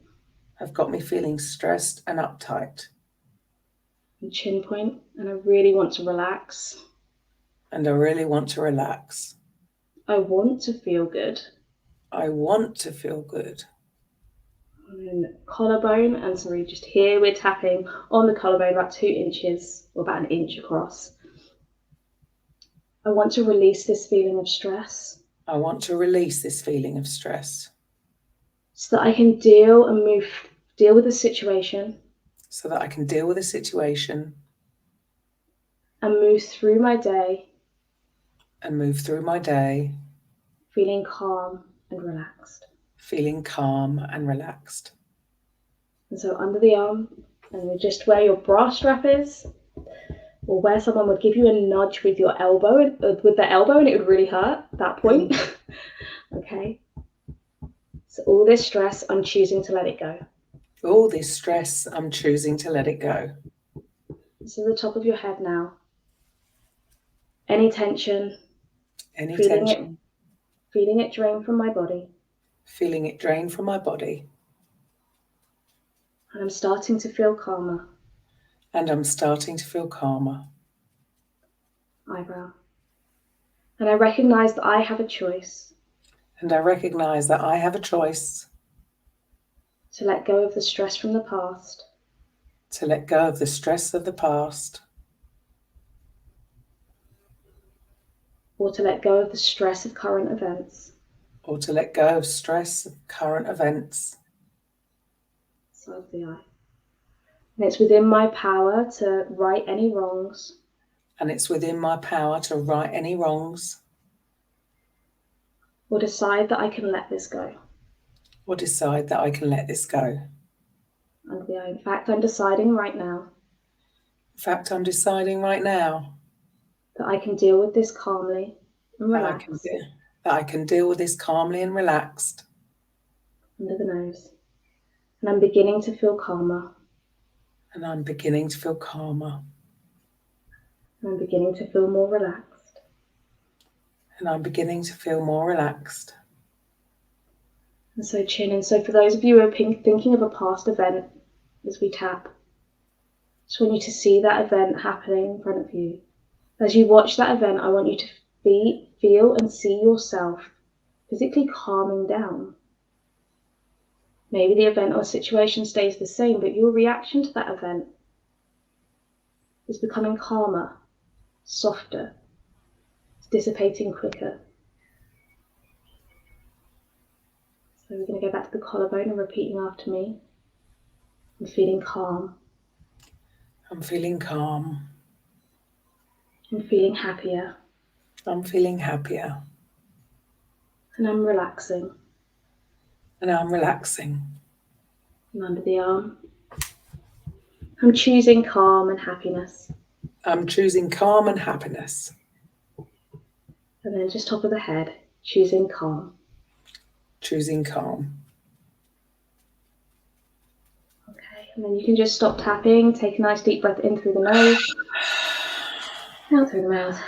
Have got me feeling stressed and uptight. And chin point, and I really want to relax. And I really want to relax. I want to feel good. I want to feel good. And then collarbone, and sorry, just here we're tapping on the collarbone about 2 inches, or about 1 inch across. I want to release this feeling of stress. I want to release this feeling of stress. So that I can deal with the situation. So that I can deal with the situation. And move through my day. And move through my day. Feeling calm and relaxed. Feeling calm and relaxed. And so under the arm, and just where your bra strap is, or where someone would give you a nudge with your elbow, with their elbow, and it would really hurt at that point. Okay. So all this stress, I'm choosing to let it go. All this stress, I'm choosing to let it go. So the top of your head now. Any tension. Any feeling tension. Feeling it drain from my body. Feeling it drain from my body. And I'm starting to feel calmer. And I'm starting to feel calmer. Eyebrow. And I recognize that I have a choice. And I recognize that I have a choice. To let go of the stress from the past. To let go of the stress of the past. or to let go of the stress of current events. Or to let go of stress of current events. Side of the eye. And it's within my power to right any wrongs. And it's within my power to right any wrongs. Or decide that I can let this go. Or decide that I can let this go. And in fact, I'm deciding right now. In fact, I'm deciding right now. That I can deal with this calmly and relaxed. That I can deal with this calmly and relaxed. Under the nose. And I'm beginning to feel calmer. And I'm beginning to feel calmer. And I'm beginning to feel more relaxed. And I'm beginning to feel more relaxed. And so chin in. So for those of you who are thinking of a past event as we tap, just want you to see that event happening in front of you. As you watch that event, I want you to feel and see yourself physically calming down. Maybe the event or situation stays the same, but your reaction to that event is becoming calmer, softer, it's dissipating quicker. So we're going to go back to the collarbone and repeating after me. I'm feeling calm. I'm feeling calm. I'm feeling happier. I'm feeling happier. And I'm relaxing. And I'm relaxing. And under the arm. I'm choosing calm and happiness. I'm choosing calm and happiness. And then just top of the head, choosing calm. Choosing calm. Okay, and then you can just stop tapping, take a nice deep breath in through the nose, out through the mouth.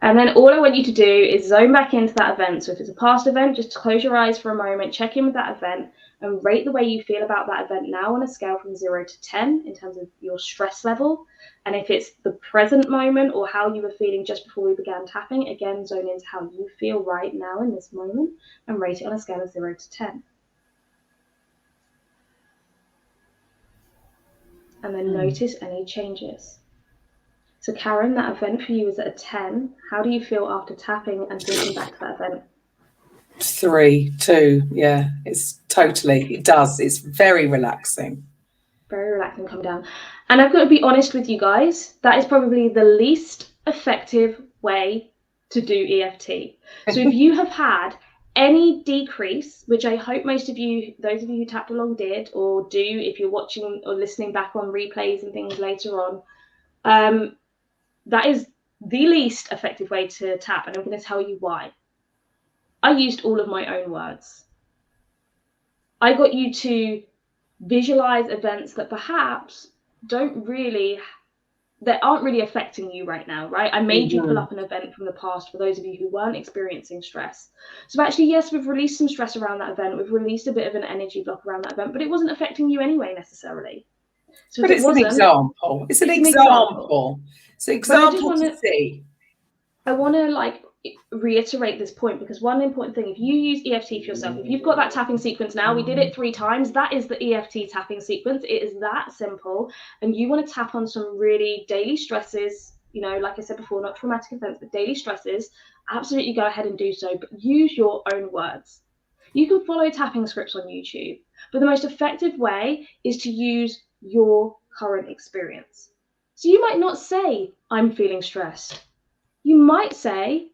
And then all I want you to do is zone back into that event. So if it's a past event, just close your eyes for a moment, check in with that event, and rate the way you feel about that event now on a scale from 0 to 10 in terms of your stress level. And if it's the present moment or how you were feeling just before we began tapping, again, zone into how you feel right now in this moment and rate it on a scale of 0 to 10. And then notice any changes. So Karen, that event for you is at a 10. How do you feel after tapping and thinking back to that event? 3, 2, yeah, it does. It's very relaxing. Very relaxing, come down. And I've got to be honest with you guys, that is probably the least effective way to do EFT. So if you have had any decrease, which I hope most of you, those of you who tapped along did, or do if you're watching or listening back on replays and things later on, that is the least effective way to tap, and I'm going to tell you why. I used all of my own words. I got you to visualize events that perhaps aren't really affecting you right now, right? I made you pull up an event from the past for those of you who weren't experiencing stress. So actually, yes, we've released some stress around that event. We've released a bit of an energy block around that event, but it wasn't affecting you anyway necessarily. So but it's an example. It's an example. It's an example to see. I want to reiterate this point, because one important thing, if you use EFT for yourself, if you've got that tapping sequence now, we did it 3 times, that is the EFT tapping sequence. It is that simple. And you want to tap on some really daily stresses, like I said before, not traumatic events, but daily stresses, absolutely go ahead and do so, but use your own words. You can follow tapping scripts on YouTube, but the most effective way is to use your current experience. So you might not say, I'm feeling stressed. You might say,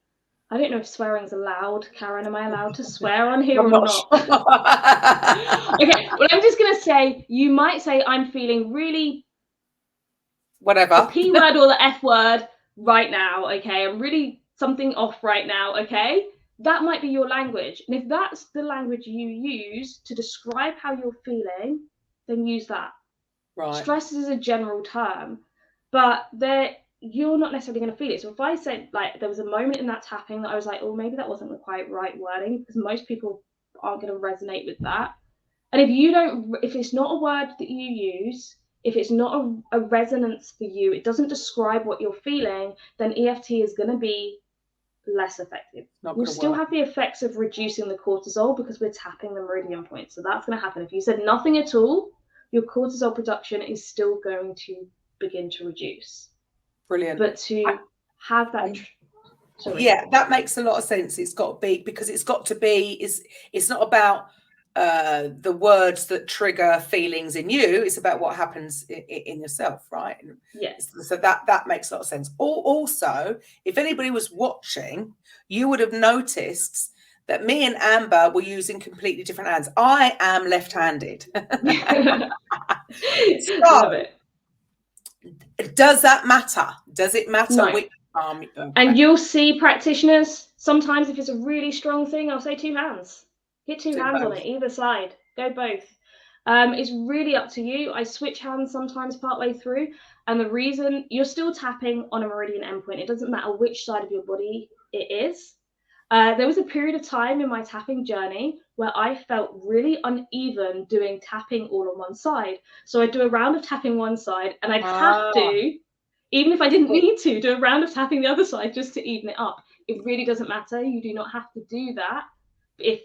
I don't know if swearing's allowed. Karen, am I allowed to swear on here or not? Okay, well, I'm just going to say, you might say, I'm feeling really whatever. The P word or the F word right now, okay? I'm really something off right now, okay? That might be your language. And if that's the language you use to describe how you're feeling, then use that. Right. Stress is a general term, but you're not necessarily going to feel it. So if I said, there was a moment in that tapping that I was like, oh, maybe that wasn't the quite right wording, because most people aren't going to resonate with that. And if it's not a word that you use, if it's not a resonance for you, it doesn't describe what you're feeling, then EFT is going to be less effective. We'll still have the effects of reducing the cortisol because we're tapping the meridian point. So that's going to happen. If you said nothing at all, your cortisol production is still going to begin to reduce. Brilliant. But to have that Sorry. Yeah, that makes a lot of sense. It's got to be, because it's got to be, it's not about the words that trigger feelings in you. It's about what happens in yourself, right? Yes. So that makes a lot of sense. Also, if anybody was watching, you would have noticed that me and Amber were using completely different hands. I am left-handed. Love it. Does that matter? Does it matter No. which arm? Okay. And you'll see practitioners, sometimes if it's a really strong thing, I'll say 2 hands. Get 2 hands on it, either side. Go both. It's really up to you. I switch hands sometimes partway through. And the reason, you're still tapping on a meridian endpoint. It doesn't matter which side of your body it is. There was a period of time in my tapping journey where I felt really uneven doing tapping all on one side. So I'd do a round of tapping one side, and I'd have to, even if I didn't need to, do a round of tapping the other side just to even it up. It really doesn't matter. You do not have to do that. If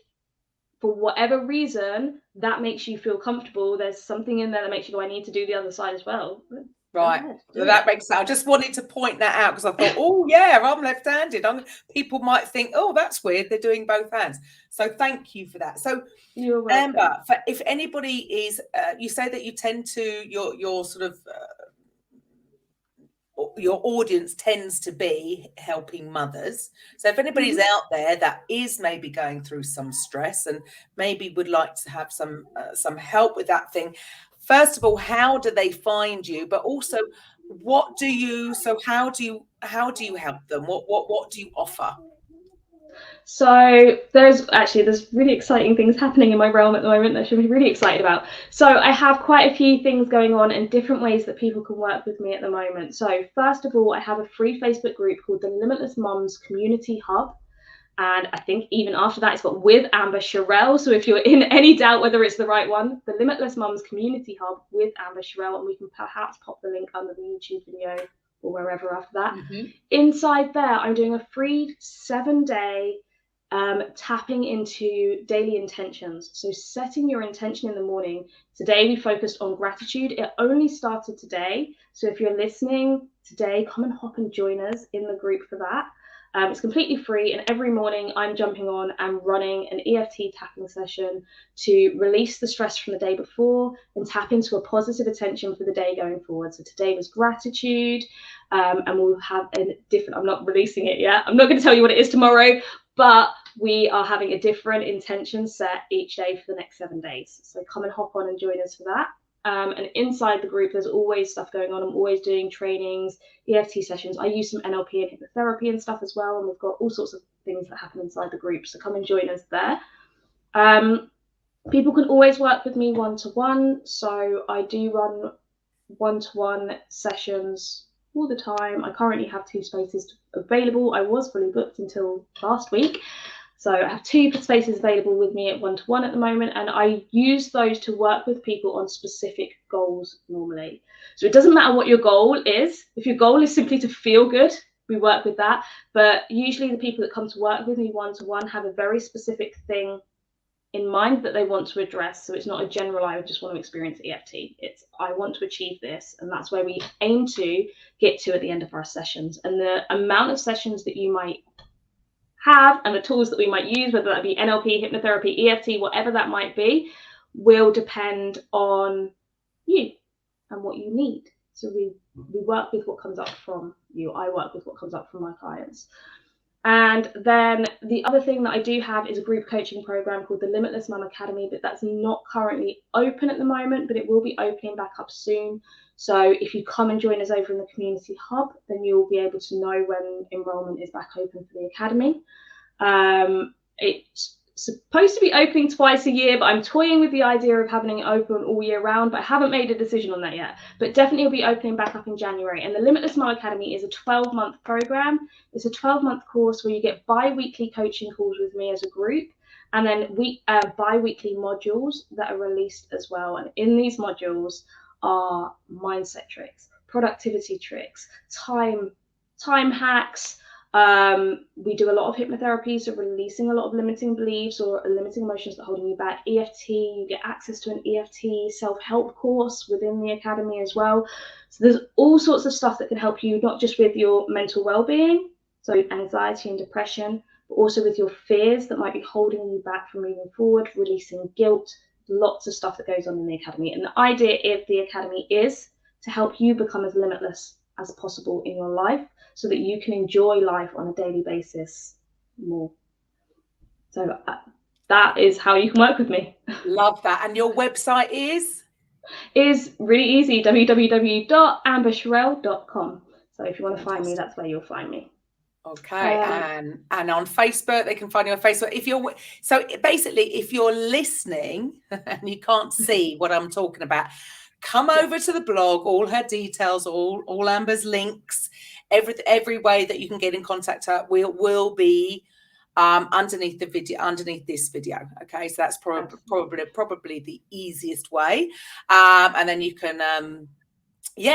for whatever reason that makes you feel comfortable, there's something in there that makes you go, I need to do the other side as well. Right. So that makes sense. I just wanted to point that out because I thought, oh yeah, I'm left-handed. People might think, oh, that's weird. They're doing both hands. So thank you for that. So you're welcome. Amber, if anybody is, you say that you tend to, your sort of, your audience tends to be helping mothers. So if anybody's out there that is maybe going through some stress and maybe would like to have some help with that thing, first of all, how do they find you? But also, how do you help them? What do you offer? So there's really exciting things happening in my realm at the moment that I should be really excited about. So I have quite a few things going on and different ways that people can work with me at the moment. So first of all, I have a free Facebook group called the Limitless Mums Community Hub. And I think even after that, it's got with Amber Cherelle. So if you're in any doubt whether it's the right one, the Limitless Mums Community Hub with Amber Cherelle, and we can perhaps pop the link under the YouTube video or wherever after that. Inside there, I'm doing a free 7-day tapping into daily intentions. So setting your intention in the morning. Today we focused on gratitude. It only started today. So if you're listening today, come and hop and join us in the group for that. It's completely free, and every morning I'm jumping on and running an EFT tapping session to release the stress from the day before and tap into a positive attention for the day going forward. So today was gratitude, and we'll have a different, I'm not releasing it yet. I'm not going to tell you what it is tomorrow, but we are having a different intention set each day for the next 7 days. So come and hop on and join us for that. And inside the group, there's always stuff going on. I'm always doing trainings, EFT sessions. I use some NLP and hypnotherapy and stuff as well. And we've got all sorts of things that happen inside the group. So come and join us there. People can always work with me one-to-one. So I do run one-to-one sessions all the time. I currently have 2 spaces available. I was fully booked until last week. So I have 2 spaces available with me at one-to-one at the moment, and I use those to work with people on specific goals normally. So it doesn't matter what your goal is. If your goal is simply to feel good, we work with that. But usually the people that come to work with me one-to-one have a very specific thing in mind that they want to address. So it's not a general, I just want to experience EFT. It's, I want to achieve this. And that's where we aim to get to at the end of our sessions. And the amount of sessions that you might have and the tools that we might use, whether that be NLP, hypnotherapy, EFT, whatever that might be, will depend on you and what you need. So we work with what comes up from you. I work with what comes up from my clients. And then the other thing that I do have is a group coaching program called the Limitless Mum Academy, but that's not currently open at the moment, but it will be opening back up soon. So if you come and join us over in the community hub, then you'll be able to know when enrollment is back open for the academy. It's supposed to be opening twice a year, but I'm toying with the idea of having it open all year round, but I haven't made a decision on that yet. But definitely will be opening back up in January. And the Limitless Mum Academy is a 12-month program. It's a 12-month course where you get bi-weekly coaching calls with me as a group, and then bi-weekly modules that are released as well. And in these modules are mindset tricks, productivity tricks, time hacks. We do a lot of hypnotherapy, so releasing a lot of limiting beliefs or limiting emotions that are holding you back. EFT, you get access to an EFT self-help course within the academy as well. So there's all sorts of stuff that can help you, not just with your mental well-being, So anxiety and depression, but also with your fears that might be holding you back from moving forward, releasing guilt, lots of stuff that goes on in the Academy. And the idea of the Academy is to help you become as limitless as possible in your life so that you can enjoy life on a daily basis more. So that is how you can work with me. Love that. And your website is really easy, www.ambercherelle.com. So if you want to find me, that's where you'll find me. Okay. And on Facebook, they can find you on Facebook. If you're listening and you can't see what I'm talking about, come over to the blog, all her details, all Amber's links, every way that you can get in contact her will be underneath the video, underneath this video. Okay, so that's probably the easiest way. And then you can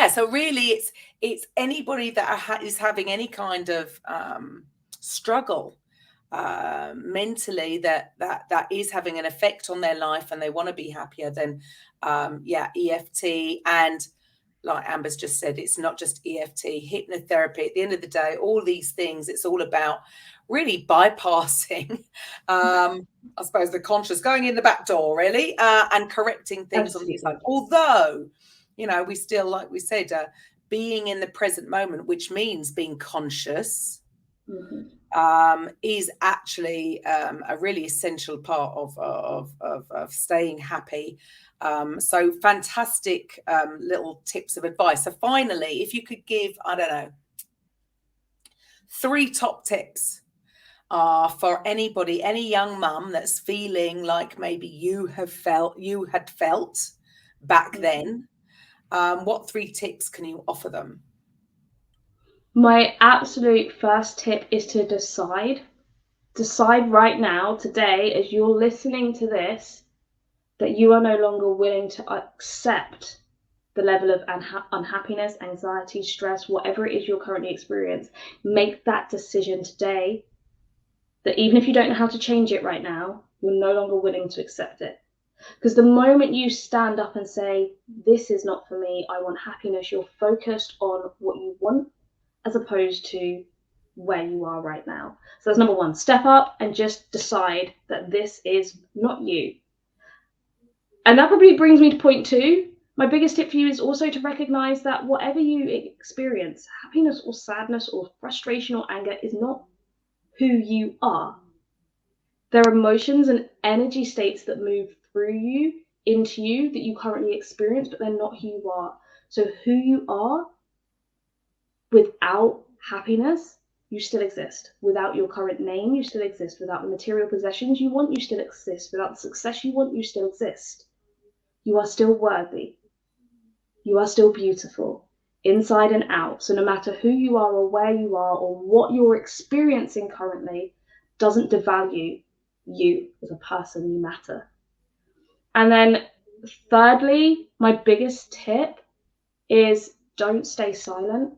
so really it's anybody that is having any kind of struggle mentally that is having an effect on their life and they want to be happier, then EFT, and like Amber's just said, it's not just EFT, hypnotherapy. At the end of the day, all these things, it's all about really bypassing, I suppose, the conscious, going in the back door, really, and correcting things on the inside. Although, we still, like we said, being in the present moment, which means being conscious, is actually a really essential part of staying happy. So fantastic little tips of advice. So finally, if you could give, 3 top tips for anybody, any young mum that's feeling like maybe you had felt back then, what 3 tips can you offer them? My absolute first tip is to decide right now, today, as you're listening to this, that you are no longer willing to accept the level of unhappiness, anxiety, stress, whatever it is you're currently experiencing. Make that decision today, that even if you don't know how to change it right now, you're no longer willing to accept it. Because the moment you stand up and say, this is not for me, I want happiness, you're focused on what you want as opposed to where you are right now. So that's number 1. Step up and just decide that this is not you. And that probably brings me to point 2. My biggest tip for you is also to recognize that whatever you experience, happiness or sadness or frustration or anger, is not who you are. There are emotions and energy states that move through you, into you, that you currently experience, but they're not who you are. So who you are, without happiness, you still exist. Without your current name, you still exist. Without the material possessions you want, you still exist. Without the success you want, you still exist. You are still worthy. You are still beautiful, inside and out. So no matter who you are or where you are or what you're experiencing currently, doesn't devalue you as a person. You matter. And then thirdly, my biggest tip is don't stay silent.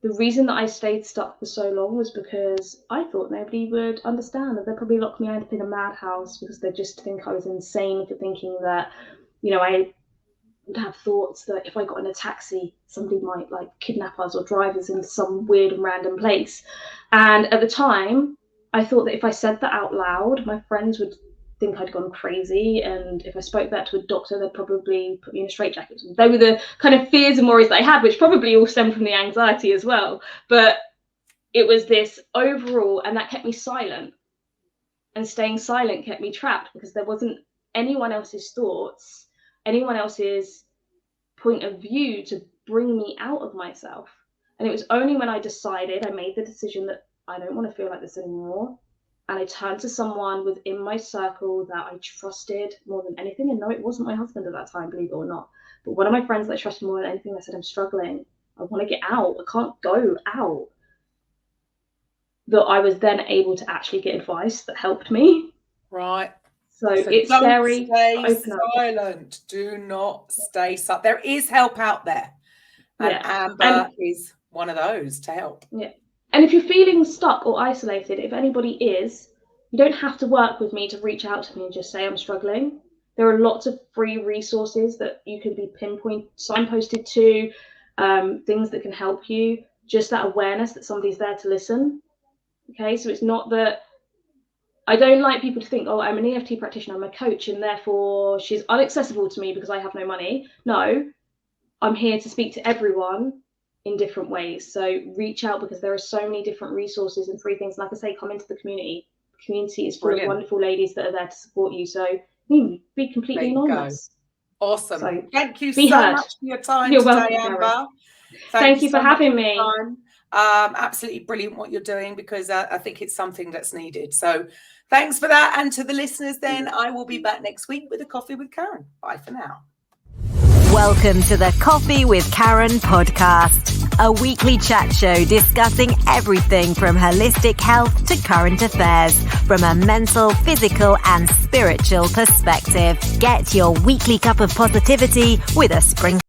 The reason that I stayed stuck for so long was because I thought nobody would understand, and they'd probably lock me up in a madhouse because they just think I was insane for thinking that, I would have thoughts that if I got in a taxi, somebody might kidnap us or drive us into some weird and random place. And at the time, I thought that if I said that out loud, my friends would think I'd gone crazy, and if I spoke that to a doctor, they'd probably put me in a straitjacket. They were the kind of fears and worries that I had, which probably all stemmed from the anxiety as well. But it was this overall, and that kept me silent. And staying silent kept me trapped because there wasn't anyone else's thoughts, anyone else's point of view to bring me out of myself. And it was only when I made the decision that I don't want to feel like this anymore. And I turned to someone within my circle that I trusted more than anything. And no, it wasn't my husband at that time, believe it or not. But one of my friends that I trusted more than anything, I said, I'm struggling. I want to get out. I can't go out. That I was then able to actually get advice that helped me. Right. So it's scary. Stay silent. Do not stay silent. There is help out there. And Amber is one of those to help. Yeah. And if you're feeling stuck or isolated, if anybody is, you don't have to work with me to reach out to me and just say I'm struggling. There are lots of free resources that you can be signposted to, things that can help you. just that awareness that somebody's there to listen. Okay, so it's not that, I don't like people to think, oh, I'm an EFT practitioner, I'm a coach, and therefore she's inaccessible to me because I have no money. No, I'm here to speak to everyone in different ways. So reach out, because there are so many different resources and free things. Like I say, come into the community. The community is full of wonderful ladies that are there to support you. So be completely anonymous. Awesome. So thank you so much for your time today, welcome, Amber. Thank you for having me. Absolutely brilliant what you're doing, because I think it's something that's needed. So thanks for that. And to the listeners then, I will be back next week with a Coffee with Karen. Bye for now. Welcome to the Coffee with Karen podcast, a weekly chat show discussing everything from holistic health to current affairs from a mental, physical and spiritual perspective. Get your weekly cup of positivity with a sprinkle